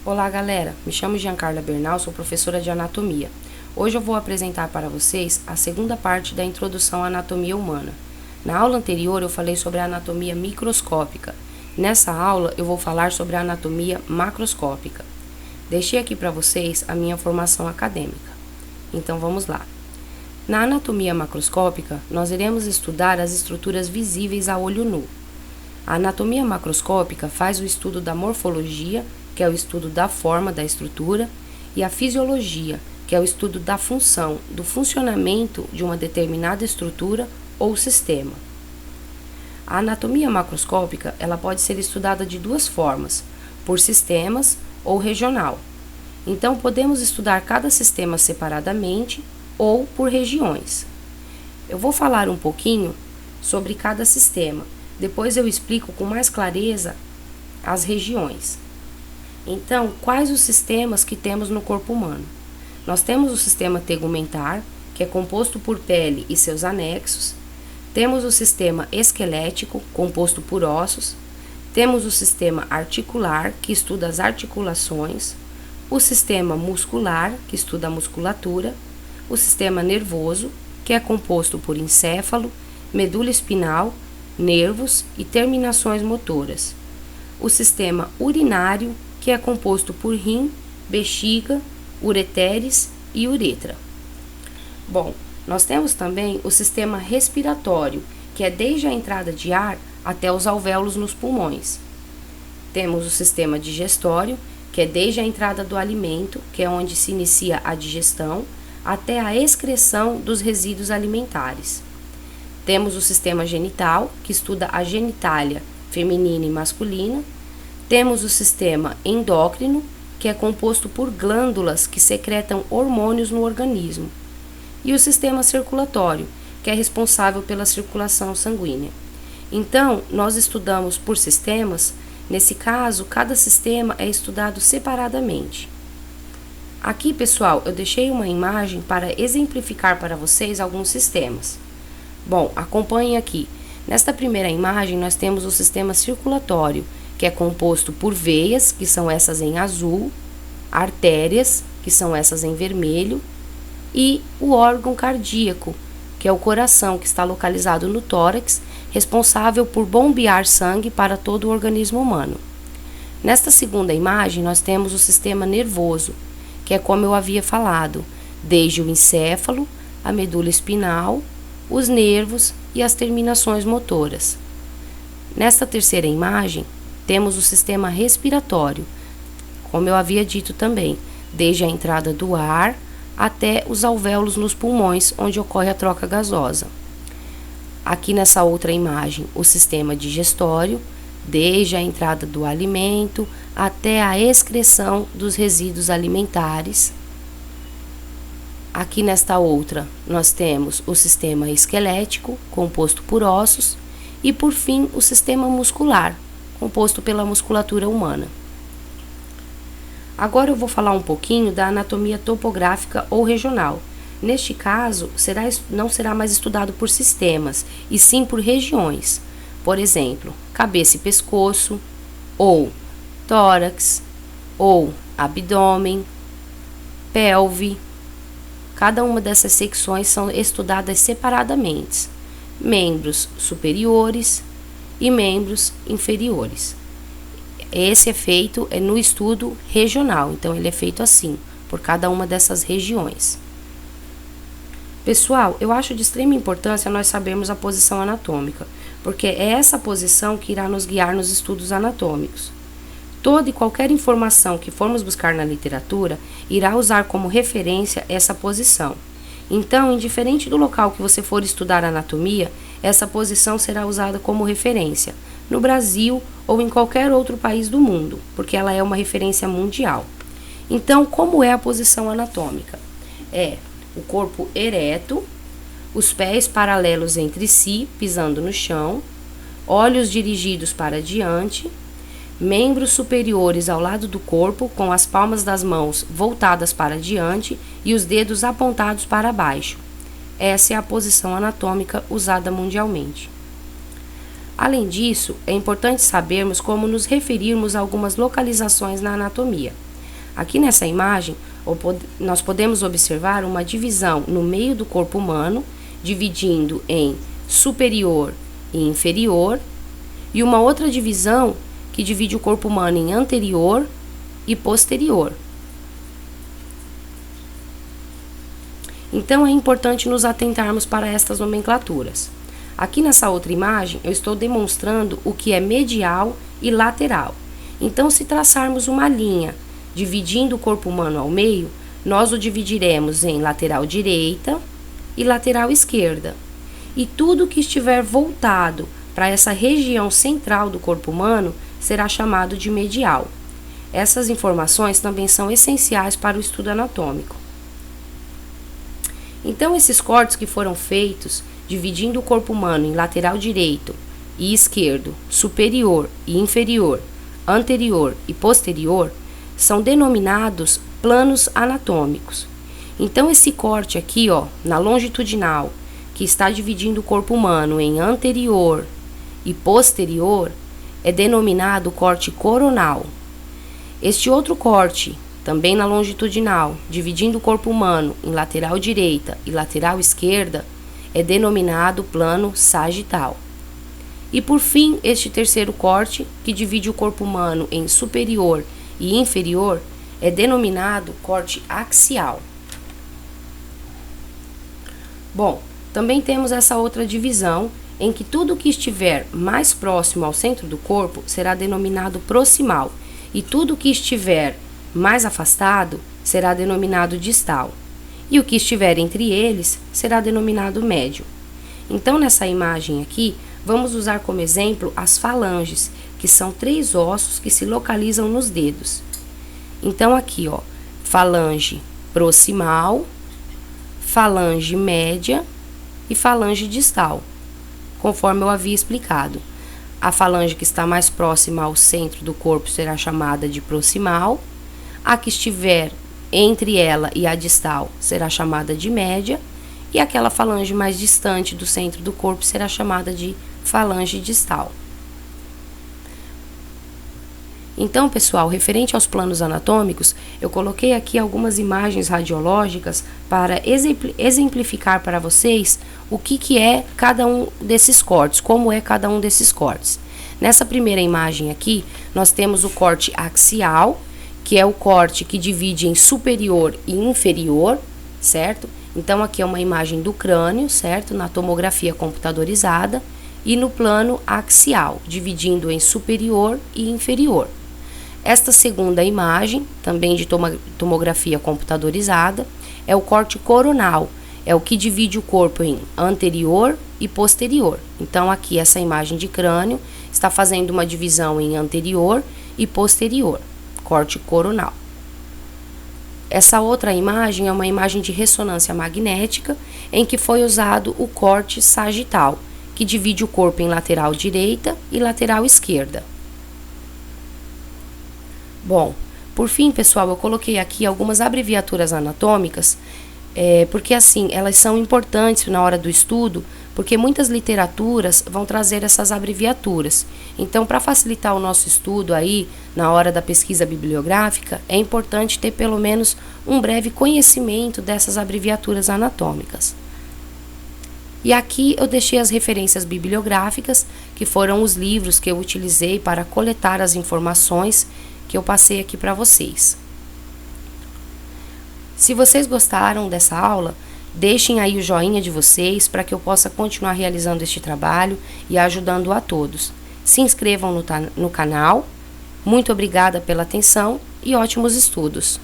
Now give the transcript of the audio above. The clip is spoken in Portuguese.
Olá galera, me chamo Giancarla Bernal, sou professora de anatomia. Hoje eu vou apresentar para vocês a segunda parte da introdução à anatomia humana. Na aula anterior eu falei sobre a anatomia microscópica. Nessa aula eu vou falar sobre a anatomia macroscópica. Deixei aqui para vocês a minha formação acadêmica. Então vamos lá. Na anatomia macroscópica, nós iremos estudar as estruturas visíveis a olho nu. A anatomia macroscópica faz o estudo da morfologia, que é o estudo da forma da estrutura, e a fisiologia, que é o estudo da função, do funcionamento de uma determinada estrutura ou sistema. A anatomia macroscópica, ela pode ser estudada de duas formas, por sistemas ou regional. Então, podemos estudar cada sistema separadamente ou por regiões. Eu vou falar um pouquinho sobre cada sistema, depois eu explico com mais clareza as regiões. Então, quais os sistemas que temos no corpo humano? Nós temos o sistema tegumentar, que é composto por pele e seus anexos. Temos o sistema esquelético, composto por ossos. Temos o sistema articular, que estuda as articulações. O sistema muscular, que estuda a musculatura. O sistema nervoso, que é composto por encéfalo, medula espinal, nervos e terminações motoras. O sistema urinário, que é composto por rim, bexiga, ureteres e uretra. Bom, nós temos também o sistema respiratório, que é desde a entrada de ar até os alvéolos nos pulmões. Temos o sistema digestório, que é desde a entrada do alimento, que é onde se inicia a digestão, até a excreção dos resíduos alimentares. Temos o sistema genital, que estuda a genitália feminina e masculina. Temos o sistema endócrino, que é composto por glândulas que secretam hormônios no organismo. E o sistema circulatório, que é responsável pela circulação sanguínea. Então, nós estudamos por sistemas. Nesse caso, cada sistema é estudado separadamente. Aqui, pessoal, eu deixei uma imagem para exemplificar para vocês alguns sistemas. Bom, acompanhem aqui. Nesta primeira imagem, nós temos o sistema circulatório, que é composto por veias, que são essas em azul, artérias, que são essas em vermelho, e o órgão cardíaco, que é o coração, que está localizado no tórax, responsável por bombear sangue para todo o organismo humano. Nesta segunda imagem, nós temos o sistema nervoso, que é como eu havia falado, desde o encéfalo, a medula espinal, os nervos e as terminações motoras. Nesta terceira imagem, temos o sistema respiratório, como eu havia dito também, desde a entrada do ar até os alvéolos nos pulmões, onde ocorre a troca gasosa. Aqui nessa outra imagem, o sistema digestório, desde a entrada do alimento até a excreção dos resíduos alimentares. Aqui nesta outra, nós temos o sistema esquelético, composto por ossos, e por fim o sistema muscular, composto pela musculatura humana. Agora eu vou falar um pouquinho da anatomia topográfica ou regional. Neste caso, não será mais estudado por sistemas, e sim por regiões. Por exemplo, cabeça e pescoço, ou tórax, ou abdômen, pelve. Cada uma dessas secções são estudadas separadamente. Membros superiores e membros inferiores. Esse é feito no estudo regional, então ele é feito assim, por cada uma dessas regiões. Pessoal, eu acho de extrema importância nós sabermos a posição anatômica, porque é essa posição que irá nos guiar nos estudos anatômicos. Toda e qualquer informação que formos buscar na literatura irá usar como referência essa posição. Então, indiferente do local que você for estudar anatomia, essa posição será usada como referência, no Brasil ou em qualquer outro país do mundo, porque ela é uma referência mundial. Então, como é a posição anatômica? É o corpo ereto, os pés paralelos entre si, pisando no chão, olhos dirigidos para diante, membros superiores ao lado do corpo, com as palmas das mãos voltadas para diante e os dedos apontados para baixo. Essa é a posição anatômica usada mundialmente. Além disso, é importante sabermos como nos referirmos a algumas localizações na anatomia. Aqui nessa imagem, nós podemos observar uma divisão no meio do corpo humano, dividindo em superior e inferior, e uma outra divisão que divide o corpo humano em anterior e posterior. Então, é importante nos atentarmos para estas nomenclaturas. Aqui nessa outra imagem, eu estou demonstrando o que é medial e lateral. Então, se traçarmos uma linha dividindo o corpo humano ao meio, nós o dividiremos em lateral direita e lateral esquerda. E tudo que estiver voltado para essa região central do corpo humano será chamado de medial. Essas informações também são essenciais para o estudo anatômico. Então, esses cortes que foram feitos, dividindo o corpo humano em lateral direito e esquerdo, superior e inferior, anterior e posterior, são denominados planos anatômicos. Então, esse corte aqui, na longitudinal, que está dividindo o corpo humano em anterior e posterior, é denominado corte coronal. Este outro corte, também na longitudinal, dividindo o corpo humano em lateral direita e lateral esquerda, é denominado plano sagital. E por fim, este terceiro corte, que divide o corpo humano em superior e inferior, é denominado corte axial. Bom, também temos essa outra divisão, em que tudo que estiver mais próximo ao centro do corpo será denominado proximal, e tudo que estiver mais afastado será denominado distal, e o que estiver entre eles será denominado médio. Então, nessa imagem aqui, vamos usar como exemplo as falanges, que são 3 ossos que se localizam nos dedos. Então, aqui, falange proximal, falange média e falange distal, conforme eu havia explicado. A falange que está mais próxima ao centro do corpo será chamada de proximal, a que estiver entre ela e a distal será chamada de média, e aquela falange mais distante do centro do corpo será chamada de falange distal. Então, pessoal, referente aos planos anatômicos, eu coloquei aqui algumas imagens radiológicas para exemplificar para vocês o que é cada um desses cortes, como é cada um desses cortes. Nessa primeira imagem aqui, nós temos o corte axial, que é o corte que divide em superior e inferior, certo? Então, aqui é uma imagem do crânio, certo? Na tomografia computadorizada, e no plano axial, dividindo em superior e inferior. Esta segunda imagem, também de tomografia computadorizada, é o corte coronal, é o que divide o corpo em anterior e posterior. Então, aqui essa imagem de crânio está fazendo uma divisão em anterior e posterior, corte coronal. Essa outra imagem é uma imagem de ressonância magnética, em que foi usado o corte sagital, que divide o corpo em lateral direita e lateral esquerda. Bom, por fim, pessoal, eu coloquei aqui algumas abreviaturas anatômicas, porque assim, elas são importantes na hora do estudo, porque muitas literaturas vão trazer essas abreviaturas. Então, para facilitar o nosso estudo aí, na hora da pesquisa bibliográfica, é importante ter pelo menos um breve conhecimento dessas abreviaturas anatômicas. E aqui eu deixei as referências bibliográficas, que foram os livros que eu utilizei para coletar as informações que eu passei aqui para vocês. Se vocês gostaram dessa aula, deixem aí o joinha de vocês para que eu possa continuar realizando este trabalho e ajudando a todos. Se inscrevam no canal. Muito obrigada pela atenção e ótimos estudos!